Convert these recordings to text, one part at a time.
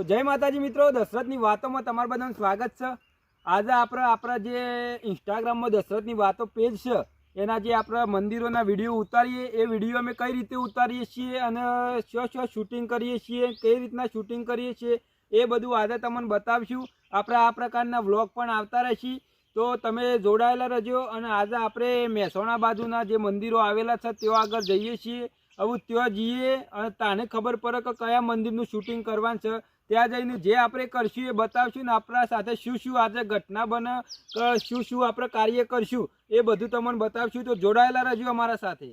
જય માતાજી મિત્રો, દશરથની વાતોમાં તમારું બધાનું સ્વાગત છે। આજે આપણે આપણા જે ઇન્સ્ટાગ્રામમાં દશરથની વાતો પેજ છે એના જે આપણે મંદિરોના વિડીયો ઉતારીએ એ વિડીયો અમે કઈ રીતે ઉતારીએ છીએ અને શું શૂટિંગ કરીએ છીએ, કઈ રીતના શૂટિંગ કરીએ છીએ એ બધું આજે તમને બતાવીશું। આપણે આ પ્રકારના વ્લોગ પણ આવતા રહેશે, તો તમે જોડાયેલા રહેજો। અને આજે આપણે મહેસાણા બાજુના જે મંદિરો આવેલા છે ત્યાં આગળ જઈએ છીએ। હવે ત્યાં જઈએ અને તાને ખબર પડે કે કયા મંદિરનું શૂટિંગ કરવાનું છે। ત્યાં જઈને જે આપણે કરશું એ બતાવશું ને આપણા સાથે શું શું આજે ઘટના બને, શું શું આપણે કાર્ય કરશું એ બધું તમને બતાવશું। તો જોડાયેલા રહેજો અમારા સાથે।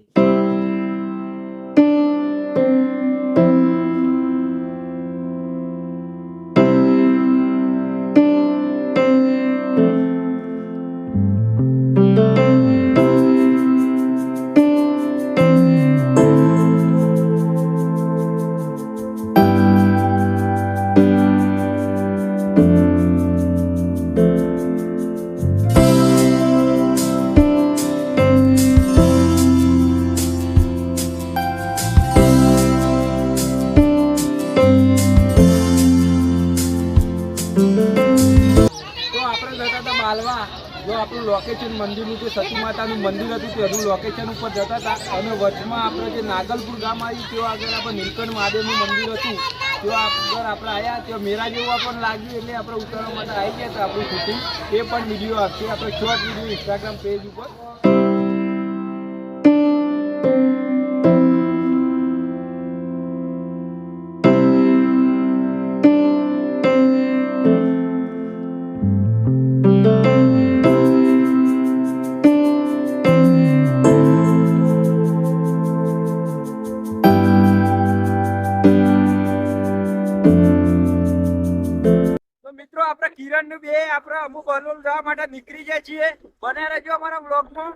जो આપણું લોકેશન મંદિરનું જે સતી માતાનું મંદિર હતું તેનું લોકેશન ઉપર જતા હતા અને વચમાં આપણે જે નાગલપુર ગામ આવ્યું ત્યાં આગળ આપણે નીલકંઠ મહાદેવનું મંદિર હતું ત્યાં આગળ આપણે આવ્યા, ત્યાં મેળા જેવું પણ લાગ્યું એટલે આપણે ઉતારવા માટે આવી ગયા હતા। આપણું શૂટિંગ એ પણ વિડીયો આપશે આપણે શોર્ટ વિડીયો ઇન્સ્ટાગ્રામ પેજ ઉપર। આપણે કિરણ નું બે આપણે અમુક બલોલ જવા માટે નીકળી જાય છીએ। બને રહેજો અમારા વ્લોગમાં।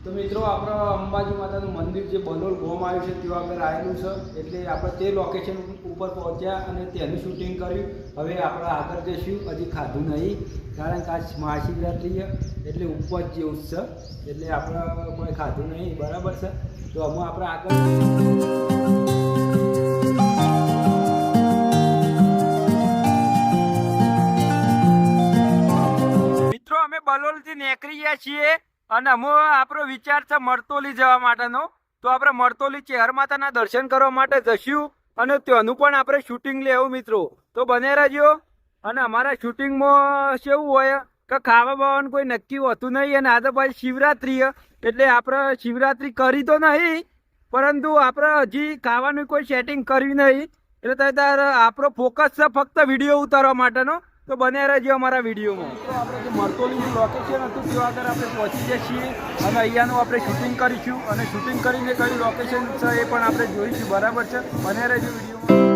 તો મિત્રો આપણે અંબાજી માતાનું મંદિર જે બલોલ ગોમ આવ્યું છે ત્યાં આગળ આવેલું છે એટલે આપણે તે લોકેશન ઉપર પહોંચ્યા અને તેનું શૂટિંગ કર્યું। હવે આપણે આગળ જઈશું, હજી ખાધું નહીં કારણ કે આજ મહાશિવરાત્રી એટલે ઉપવાસ જેવું છે એટલે આપણે કોઈ ખાધું નહીં, બરાબર છે। તો અમે આપણે આગળ મિત્રો અમે બલોલથી નીકળી ગયા છીએ અને અમે આપણો વિચાર છે મરતોલી જવા માટેનો। તો આપણે મરતોલી ચેહર માતાના દર્શન કરવા માટે જશું અને ત્યાંનું પણ આપણે શૂટિંગ લેવું મિત્રો। તો બને રહેજો। અને અમારા શૂટિંગમાં કેવું હોય કે ખાવા બાવાનું કોઈ નક્કી હોતું નહીં અને આજે ભાઈ શિવરાત્રી એટલે આપણે શિવરાત્રી કરી તો નહીં પરંતુ આપણે હજી ખાવાનું કોઈ સેટિંગ કર્યું નહીં એટલે તારે આપણો ફોકસ છે ફક્ત વિડીયો ઉતારવા માટેનો। તો બને રહેજો અમારા વિડીયોમાં। તો આપણે જે મરતોલીનું લોકેશન હતું ત્યાં આગળ આપણે પહોંચી જઈએ છીએ અને અહીંયાનું આપણે શૂટિંગ કરીશું અને શૂટિંગ કરીને કયું લોકેશન છે એ પણ આપણે જોઈશું, બરાબર છે। બને રહેજો વિડીયોમાં।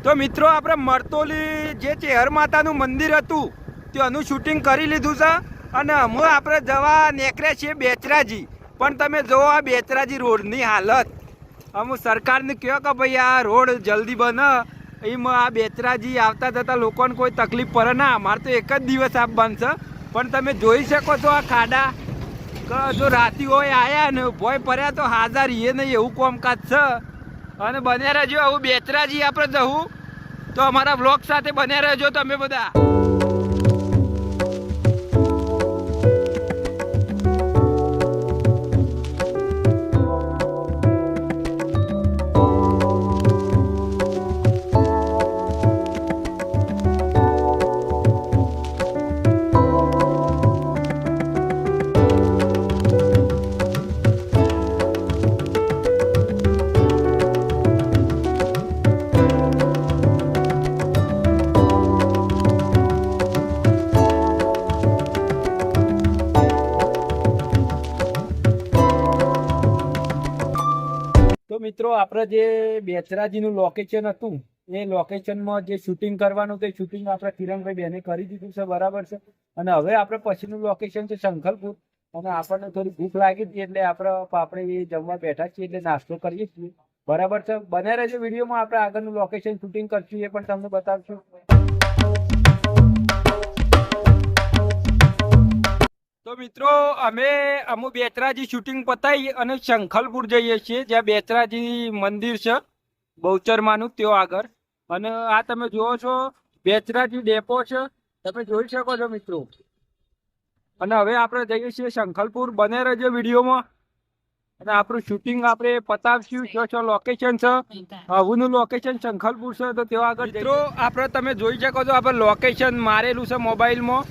તો મિત્રો આપણે મરતોલી જે ચેહર માતાનું મંદિર હતું ત્યાંનું શૂટિંગ કરી લીધું છે અને અમે આપણે જવા નીકળ્યા છીએ બેચરાજી। પણ તમે જુઓ આ બેચરાજી રોડની હાલત, અમે સરકારને કહો કે ભાઈ આ રોડ જલ્દી બને, એમાં આ બેચરાજી આવતા જતા લોકોને કોઈ તકલીફ પડે ના। અમારે તો એક જ દિવસ આપ બનશે પણ તમે જોઈ શકો છો આ ખાડા કે જો રાતી હોય આવ્યા ને ભોય પડ્યા તો હાજર એ નહીં એવું કામકાજ છે। અને બને રહેજો આવું બેચરાજી આપણે જવું તો અમારા વ્લોગ સાથે બને રહેજો તમે બધા। મિત્રો આપણે જે બેચરાજીનું લોકેશન હતું એ લોકેશનમાં જે શૂટિંગ કરવાનું તે શૂટિંગ આપણે કિરણભાઈ બેને કરી દીધું છે, બરાબર છે. અને હવે આપણે પછીનું લોકેશન છે શંખલપુર. અને આપણને થોડી ભૂખ લાગી હતી એટલે આપણે જમવા બેઠા છીએ, એટલે નાસ્તો કરીએ છીએ, બરાબર છે. બને રહેજો વિડીયોમાં, આપણે આગળનું લોકેશન શૂટિંગ કરશું એ પણ તમને બતાવશું. તો મિત્રો અમે બેચરાજી શૂટિંગ પતાવી અને શંખલપુર જઈએ છીએ, જ્યાં બેચરાજી મંદિર છે બહુચરમાનું, ત્યાં આગળ. અને આ તમે જુઓ છો બેચરાજી ડેપો છે, તમે જોઈ શકો છો મિત્રો. અને હવે આપણે જઈએ છીએ શંખલપુર. બને રહેજો વિડીયોમાં અને આપણું શૂટિંગ આપણે પતાવશું. શું લોકેશન છે, હવેનું લોકેશન શંખલપુર છે, તો ત્યાં આગળ મિત્રો આપણે તમે જોઈ શકો છો આપણે લોકેશન મારેલું છે મોબાઈલમાં.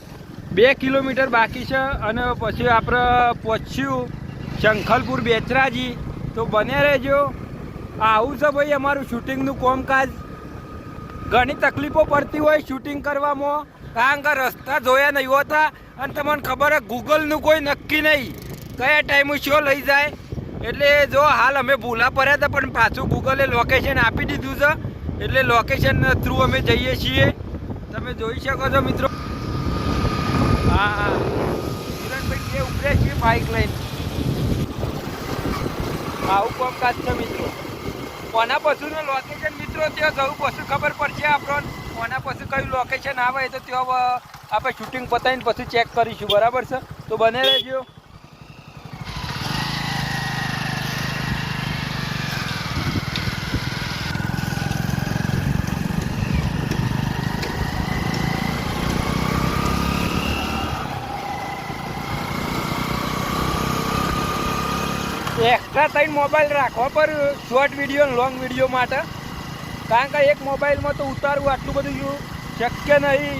2 કિલોમીટર બાકી છે અને પછી આપણે પહોંચ્યું શંખલપુર બેચરાજી. તો બને રહેજો. આવું છે ભાઈ અમારું શૂટિંગનું કામકાજ. ઘણી તકલીફો પડતી હોય શૂટિંગ કરવામાં, કારણ કે રસ્તા જોયા નહીં હોતા અને તમને ખબર છે ગૂગલનું કોઈ નક્કી નહીં કયા ટાઈમે શો લઈ જાય. એટલે જો હાલ અમે ભૂલા પડ્યા હતા પણ પાછું ગૂગલે લોકેશન આપી દીધું છે, એટલે લોકેશન થ્રુ અમે જઈએ છીએ. તમે જોઈ શકો છો મિત્રો. હા કિરણભાઈ જે ઉભરે છે બાઇક લઈને. આવું કામકાજ છે મિત્રો. કોના પશુનું લોકેશન મિત્રો ત્યાં જવું પછી ખબર પડશે આપણને. કોના પછી કયું લોકેશન આવે તો ત્યાં આપણે શૂટિંગ પતાવીને પછી ચેક કરીશું, બરાબર છે. તો બને રહેજો. એક્સ્ટ્રા 3 મોબાઈલ રાખવા પર શોર્ટ વિડીયો લોંગ વિડીયો માટે, કારણ કે એક મોબાઈલમાં તો ઉતારવું આટલું બધું શક્ય નહીં.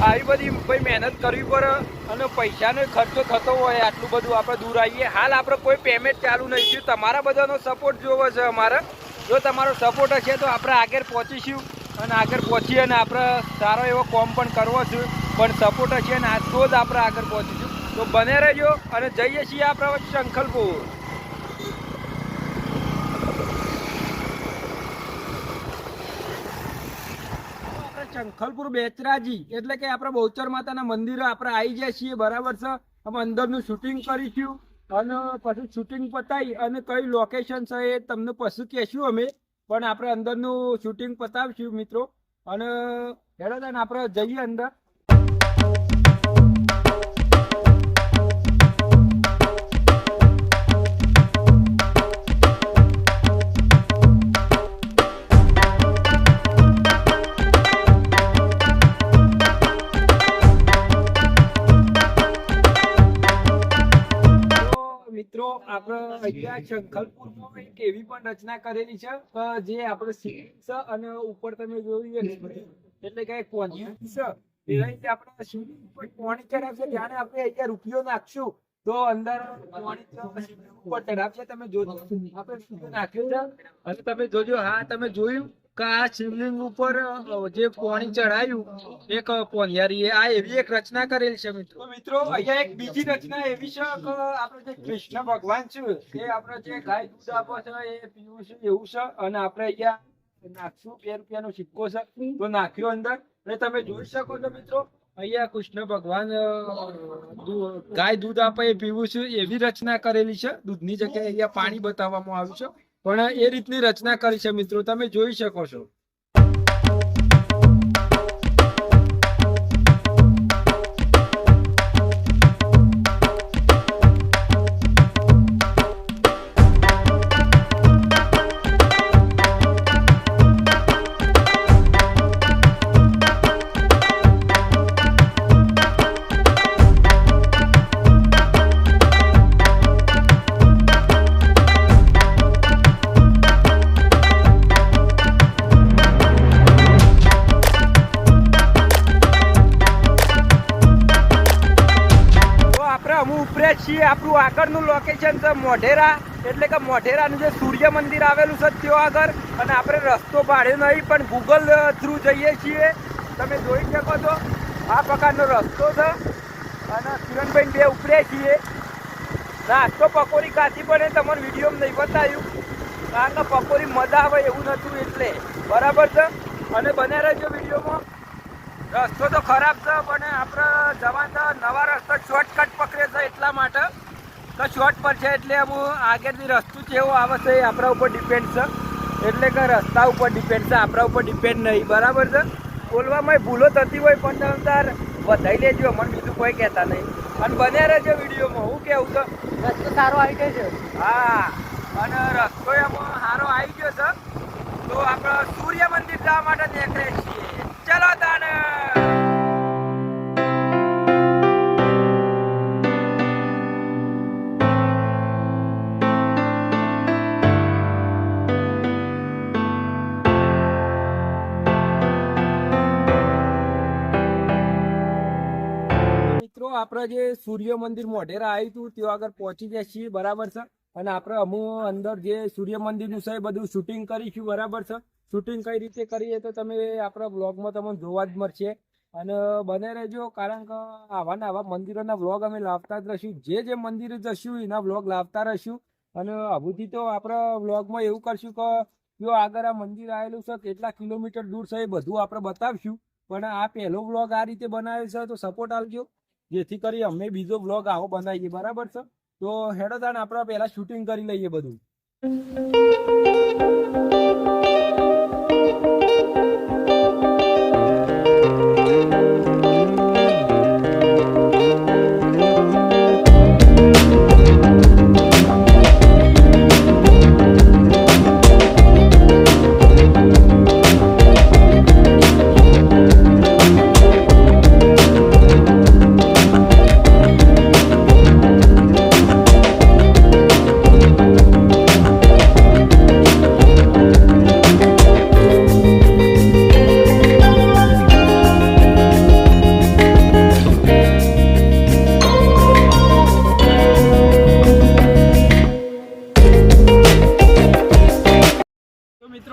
આવી બધી ભાઈ મહેનત કરવી પડે અને પૈસાનો ખર્ચો થતો હોય. આટલું બધું આપણે દૂર આવીએ. હાલ આપણે કોઈ પેમેન્ટ ચાલુ નહીં થયું. તમારા બધાનો સપોર્ટ જોવો છે અમારે. જો તમારો સપોર્ટ હશે તો આપણે આગળ પહોંચીશું અને આગળ પહોંચીએ અને આપણે સારો એવો કોમ પણ કરવો છે. પણ સપોર્ટ હશે ને આ તો જ આપણે આગળ પહોંચીશું. તો બને રહેજો અને જઈએ છીએ આપણે શંખલપુર. શંખલપુર બેચરાજી એટલે કે આપણે બહુચર માતાના મંદિરે આપણે આવી જાય છીએ, બરાબર છે. અમે અંદરનું શૂટિંગ કરીશું અને પછી શૂટિંગ પતાવી અને કઈ લોકેશન છે એ તમને પછી કહેશું અમે. પણ આપણે અંદરનું શૂટિંગ પતાવશું મિત્રો. અને હેડો ને આપણે જઈએ અંદર. મિત્રો આપણે અહીંયા શંખલપુરમાં એક એવી પણ રચના કરેલી છે કે જે આપણે સીડી છે અને ઉપર તમે જોયું એટલે કે પોણી છે. એ રીતે આપણે સીડી ઉપર પોણી ચડાવશે. જ્યારે આપણે અહીંયા રૂપિયો નાખશું તો અંદર પોણી ઉપર ચડાવશે. તમે જોજો આપણે રૂપિયો નાખ્યો છે અને તમે જોજો. હા તમે જોયું કે આ શિવલિંગ ઉપર જે પોણી ચડાયું એક પોનિયારી, આ એવી એક રચના કરેલી છે મિત્રો. મિત્રો અહીંયા એક બીજી રચના એવી છે કે આપણે જે કૃષ્ણ ભગવાન છે એ આપણે જે ગાય દૂધ આપે છે એ પીવું છે એવું છે. અને આપણે અહીંયા નાખશું 2 રૂપિયાનો સિક્કો છે તો નાખ્યો અંદર. અને તમે જોઈ શકો છો મિત્રો અહીંયા કૃષ્ણ ભગવાન ગાય દૂધ આપે એ પીવું છે એવી રચના કરેલી છે. દૂધની જગ્યાએ અહીંયા પાણી બતાવવામાં આવ્યું છે, પણ એ રીતની રચના કરી છે મિત્રો. તમે જોઈ શકો છો. છીએ આપણું આગળનું લોકેશન છે મોઢેરા, એટલે કે મોઢેરાનું જે સૂર્ય મંદિર આવેલું છે ત્યાં આગળ. અને આપણે રસ્તો પાડ્યો નહીં પણ ગૂગલ થ્રુ જઈએ છીએ. તમે જોઈ શકો છો આ પ્રકારનો રસ્તો છે અને કિરણભાઈ 2 ઉપર્યા છીએ. નાસ્તો પકોડી ખાધી પણ એ તમારે વિડીયોમાં નહીં બતાવ્યું, કારણ કે પકોડી મજા આવે એવું નતું એટલે, બરાબર છે. અને બને રહેજો વિડીયોમાં. રસ્તો તો ખરાબ છે પણ આપણે જવાના નવા રસ્તા શોર્ટકટ પકડે છે એટલા માટે કે શોર્ટ પર છે એટલે હું આગળથી રસ્તો કેવો આવે છે એ આપણા ઉપર ડિપેન્ડ છે, એટલે કે રસ્તા ઉપર ડિપેન્ડ છે, આપણા ઉપર ડિપેન્ડ નહીં, બરાબર છે. બોલવામાં ભૂલો થતી હોય પણ તમે તાર વધાઈ લેજો, મને બીજું કોઈ કહેતા નહીં. અને બને રહેજો વિડીયોમાં. હું કેવું છે, રસ્તો સારો આવી ગયો છે. હા, અને રસ્તો એમાં સારો આવી ગયો છે. તો આપણે સૂર્ય મંદિર જવા માટે નીકળે છીએ. ચલો તાને. મિત્રો આપણે જે સૂર્ય મંદિર મોઢેરા આવ્યું હતું ત્યાં આગળ પહોંચી ગયા છીએ, બરાબર છે. અને આપણે અમુક અંદર જે સૂર્ય મંદિરનું છે બધું શૂટિંગ કરીશું, બરાબર છે. શૂટિંગ કઈ રીતે કરીએ તો તમે આપણા બ્લોગમાં તમને જોવા જ મળશે. અને બને રહેજો, કારણ કે આવા ને આવા મંદિરોના બ્લોગ અમે લાવતા જ રહીશું. જે મંદિરે જશું એના બ્લોગ લાવતા રહીશું. અને હવેથી તો આપણા બ્લોગમાં એવું કરશું કે જો આગળ આ મંદિર આવેલું છે, કેટલા કિલોમીટર દૂર છે એ બધું આપણે બતાવશું. પણ આ પહેલો બ્લોગ આ રીતે બનાવ્યો છે તો સપોર્ટ આપજો, જેથી કરી અમે બીજો બ્લોગ આવો બનાવીએ, બરાબર છે. તો હેડો તાણ આપણે પહેલા શૂટિંગ કરી લઈએ બધું.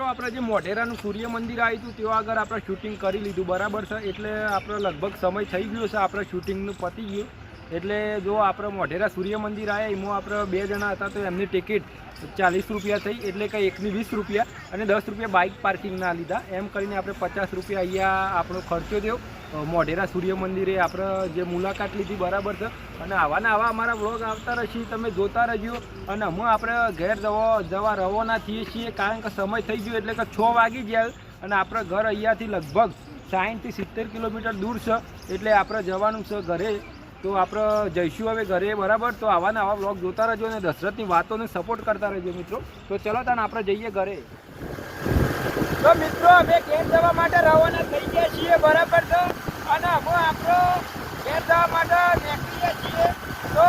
આપણે જે મોઢેરાનું સૂર્ય મંદિર આવ્યું હતું ત્યાં આગળ આપણે શૂટિંગ કરી લીધું, બરાબર છે. એટલે આપણે લગભગ સમય થઈ ગયો છે, આપણે શૂટિંગનું પતી ગયું. એટલે જો આપણે મોઢેરા સૂર્ય મંદિર આવ્યા એમાં આપણે 2 જણા હતા તો એમની ટિકિટ 40 રૂપિયા થઈ, એટલે કે એકની 20 રૂપિયા અને 10 રૂપિયા બાઇક પાર્કિંગના લીધા. એમ કરીને આપણે 50 રૂપિયા અહીંયા આપણો ખર્ચો થયો મોઢેરા સૂર્ય મંદિરે આપણે જે મુલાકાત લીધી, બરાબર છે. અને આવાના આવા અમારા વ્લોગ આવતા રહેશે, તમે જોતા રહેજો. અને અમે આપણે ઘેર જવા રવાના થઈએ છીએ, કારણ કે સમય થઈ ગયો એટલે કે 6 વાગી જાય. અને આપણે ઘર અહીંયાથી લગભગ 60 થી 70 કિલોમીટર દૂર છે, એટલે આપણે જવાનું છે ઘરે. તો આપણે જઈશું હવે ઘરે, બરાબર. તો આવાના આવા વ્લોગ જોતા રહેજો અને દશરથની વાતોને સપોર્ટ કરતા રહેજો મિત્રો. તો ચલો તાન આપણે જઈએ ઘરે. તો મિત્રો અમે ઘેર જવા માટે રવાના થઈ ગયા છીએ, બરાબર છે. અને અમે આપણો ઘેર જવા માટે નીકળીએ છીએ. તો